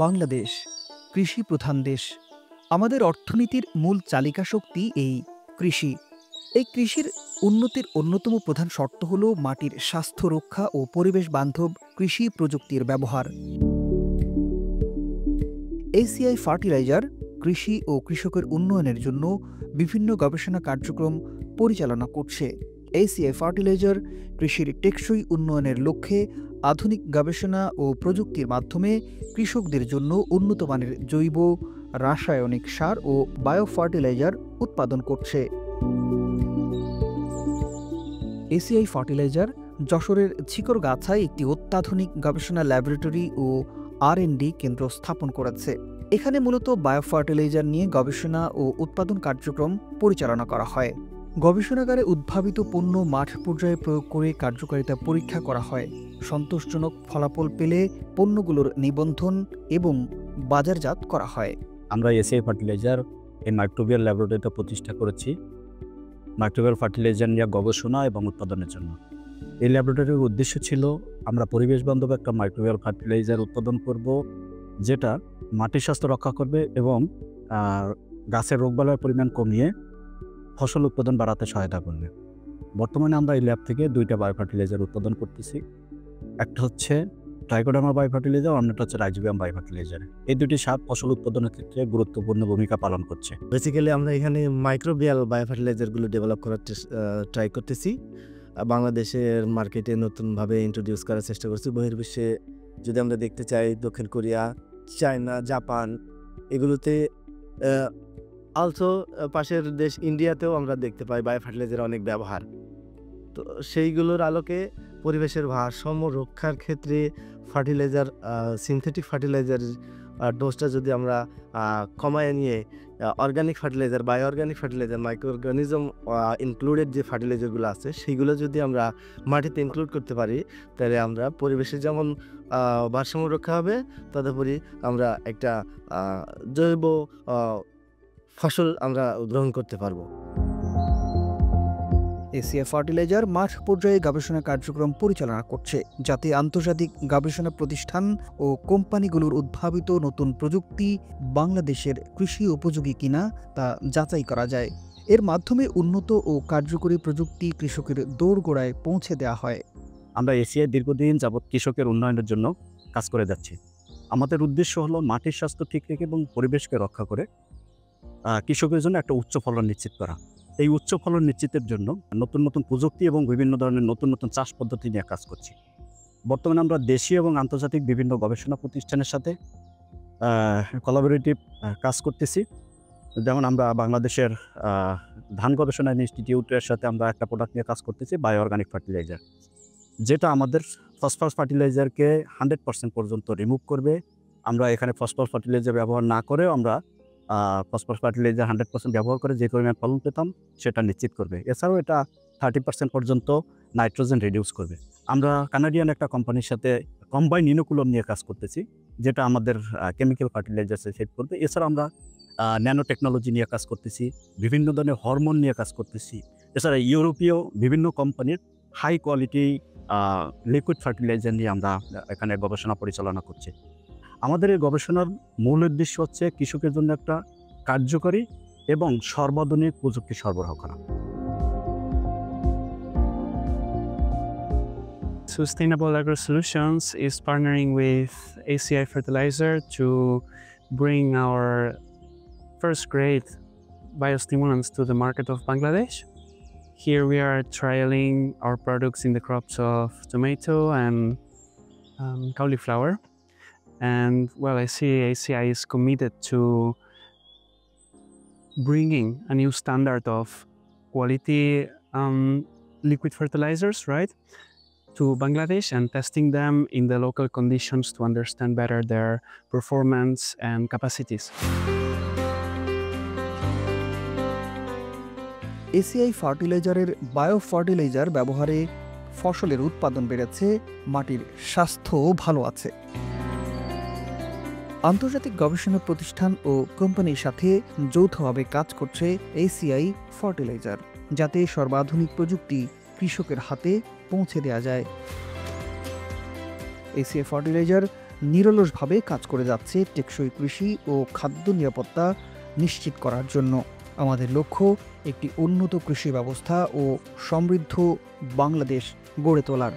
বাংলাদেশ কৃষি প্রধান দেশ। আমাদের অর্থনীতির মূল চালিকা শক্তি এই কৃষি। এই কৃষির উন্নতির অন্যতম প্রধান শর্ত হল মাটির স্বাস্থ্য রক্ষা ও পরিবেশ বান্ধব কৃষি প্রযুক্তির ব্যবহার। এসিআই ফার্টিলাইজার কৃষি ও কৃষকের উন্নয়নের জন্য বিভিন্ন গবেষণা কার্যক্রম পরিচালনা করছে। এসিআই ফার্টিলাইজার কৃষির টেকসই উন্নয়নের লক্ষ্যে আধুনিক গবেষণা ও প্রযুক্তির মাধ্যমে কৃষকদের জন্য উন্নত মানের জৈব, রাসায়নিক সার ও বায়ো ফার্টিলাইজার উৎপাদন করছে। এসিআই ফার্টিলাইজার যশোরের ছিকরগাছায় একটি অত্যাধুনিক গবেষণা ল্যাবরেটরি ও R&D কেন্দ্র স্থাপন করেছে। এখানে মূলত বায়ো ফার্টিলাইজার নিয়ে গবেষণা ও উৎপাদন কার্যক্রম পরিচালনা করা হয়। গবেষণাগারে উদ্ভাবিত পণ্য মাঠ পর্যায়ে প্রয়োগ করে কার্যকারিতা পরীক্ষা করা হয়। সন্তোষজনক ফলাফল পেলে পণ্যগুলোর নিবন্ধন এবং বাজারজাত করা হয়। আমরা এসিআই ফার্টিলাইজার এই মাইক্রোবিয়াল ল্যাবরেটরিটা প্রতিষ্ঠা করেছি মাইক্রোবিয়াল ফার্টিলাইজার নিয়ে গবেষণা এবং উৎপাদনের জন্য। এই ল্যাবরেটরির উদ্দেশ্য ছিল আমরা পরিবেশ বান্ধব একটা মাইক্রোবিয়াল ফার্টিলাইজার উৎপাদন করব, যেটা মাটির স্বাস্থ্য রক্ষা করবে এবং গাছের রোগবালাইয়ের পরিমাণ কমিয়ে ফসল উৎপাদন বাড়াতে সহায়তা করবে। বর্তমানে আমরা এই ল্যাব থেকে 2টা বায়ো ফার্টিলাইজার উৎপাদন করতেছি। একটা হচ্ছে ট্রাইকোডার্মা বায়ো ফার্টিলাইজার, অন্যটা হচ্ছে রাইজোবিয়াম বায়ো ফার্টিলাইজার। এই দুটি সার ফসল উৎপাদনের ক্ষেত্রে গুরুত্বপূর্ণ ভূমিকা পালন করছে। বেসিক্যালি আমরা এখানে মাইক্রোবিয়াল বায়ো ফার্টিলাইজারগুলো ডেভেলপ করার ট্রাই করতেছি। বাংলাদেশের মার্কেটে নতুনভাবে ইন্ট্রোডিউস করার চেষ্টা করছি। বহির্বিশ্বে যদি আমরা দেখতে চাই, দক্ষিণ কোরিয়া, চায়না, জাপান, এগুলোতে অলসো পাশের দেশ ইন্ডিয়াতেও আমরা দেখতে পাই বায়ো ফার্টিলাইজারের অনেক ব্যবহার। তো সেইগুলোর আলোকে পরিবেশের ভারসাম্য রক্ষার ক্ষেত্রে ফার্টিলাইজার, সিনথেটিক ফার্টিলাইজারের ডোজটা যদি আমরা কমায় নিয়ে organic fertiliser, bio organic fertiliser, micro organism included যে ফার্টিলাইজারগুলো আছে সেইগুলো যদি আমরা মাটিতে ইনক্লুড করতে পারি, তাহলে আমরা পরিবেশের যেমন ভারসাম্য রক্ষা হবে, তদুপরি আমরা একটা জৈব ফসল আমরা গ্রহণ করতে পারবো। এসিআই ফার্টিলাইজার মাঠ পর্যায়ে গবেষণা কার্যক্রম পরিচালনা করছে, যাতে আন্তর্জাতিক গবেষণা প্রতিষ্ঠান ও কোম্পানিগুলোর উদ্ভাবিত নতুন প্রযুক্তি বাংলাদেশের কৃষি উপযোগী কিনা তা যাচাই করা যায়। এর মাধ্যমে উন্নত ও কার্যকরী প্রযুক্তি কৃষকের দোরগোড়ায় পৌঁছে দেওয়া হয়। আমরা এসিআই দীর্ঘদিন যাবৎ কৃষকের উন্নয়নের জন্য কাজ করে যাচ্ছি। আমাদের উদ্দেশ্য হলো মাটির স্বাস্থ্য ঠিক রেখে এবং পরিবেশকে রক্ষা করে কৃষকের জন্য একটা উচ্চ ফলন নিশ্চিত করা। এই উচ্চ ফলন নিশ্চিতের জন্য নতুন নতুন প্রযুক্তি এবং বিভিন্ন ধরনের নতুন নতুন চাষ পদ্ধতি নিয়ে কাজ করছি। বর্তমানে আমরা দেশীয় এবং আন্তর্জাতিক বিভিন্ন গবেষণা প্রতিষ্ঠানের সাথে কোলাবোরেটিভ কাজ করতেছি। যেমন আমরা বাংলাদেশের ধান গবেষণা ইনস্টিটিউটের সাথে আমরা একটা প্রোডাক্ট নিয়ে কাজ করতেছি, বায়ো অর্গানিক ফার্টিলাইজার, যেটা আমাদের ফসফরাস ফার্টিলাইজারকে 100% পর্যন্ত রিমুভ করবে। আমরা এখানে ফসফরাস ফার্টিলাইজার ব্যবহার না করেও আমরা ফসফরাস ফার্টিলাইজার 100% ব্যবহার করে যে পরিমাণ ফলন পেতাম সেটা নিশ্চিত করবে। এছাড়াও এটা 30% পর্যন্ত নাইট্রোজেন রিডিউস করবে। আমরা কানাডিয়ান একটা কোম্পানির সাথে কম্বাইন ইনোকুলম নিয়ে কাজ করতেছি, যেটা আমাদের কেমিক্যাল ফার্টিলাইজার সেট করবে। এছাড়া আমরা ন্যানো টেকনোলজি নিয়ে কাজ করতেছি, বিভিন্ন ধরনের হরমোন নিয়ে কাজ করতেছি। এছাড়া ইউরোপীয় বিভিন্ন কোম্পানির হাই কোয়ালিটি লিকুইড ফার্টিলাইজার নিয়ে আমরা এখানে গবেষণা পরিচালনা করছি। আমাদের এই গবেষণার মূল উদ্দেশ্য হচ্ছে কৃষকের জন্য একটা কার্যকরী এবং সর্বাধুনিক প্রযুক্তি সরবরাহ করা। Sustainable Agro Solutions is partnering with ACI Fertilizer to bring our first grade biostimulants to the market of Bangladesh. Here we are trialing our products in the crops of tomato and cauliflower. And well, I see ACI is committed to bringing a new standard of quality liquid fertilizers, right, to Bangladesh and testing them in the local conditions to understand better their performance and capacities. ACI ফার্টিলাইজারের bio fertiliser ব্যবহারে ফসলের উৎপাদন বেড়েছে, মাটির স্বাস্থ্যও ভালো আছে। আন্তর্জাতিক গবেষণা প্রতিষ্ঠান ও কোম্পানির সাথে যৌথভাবে কাজ করছে এসিআই ফার্টিলাইজার, যাতে সর্বাধুনিক প্রযুক্তি কৃষকের হাতে পৌঁছে দেওয়া যায়। এসিআই ফার্টিলাইজার নিরলসভাবে কাজ করে যাচ্ছে টেকসই কৃষি ও খাদ্য নিরাপত্তা নিশ্চিত করার জন্য। আমাদের লক্ষ্য একটি উন্নত কৃষি ব্যবস্থা ও সমৃদ্ধ বাংলাদেশ গড়ে তোলার।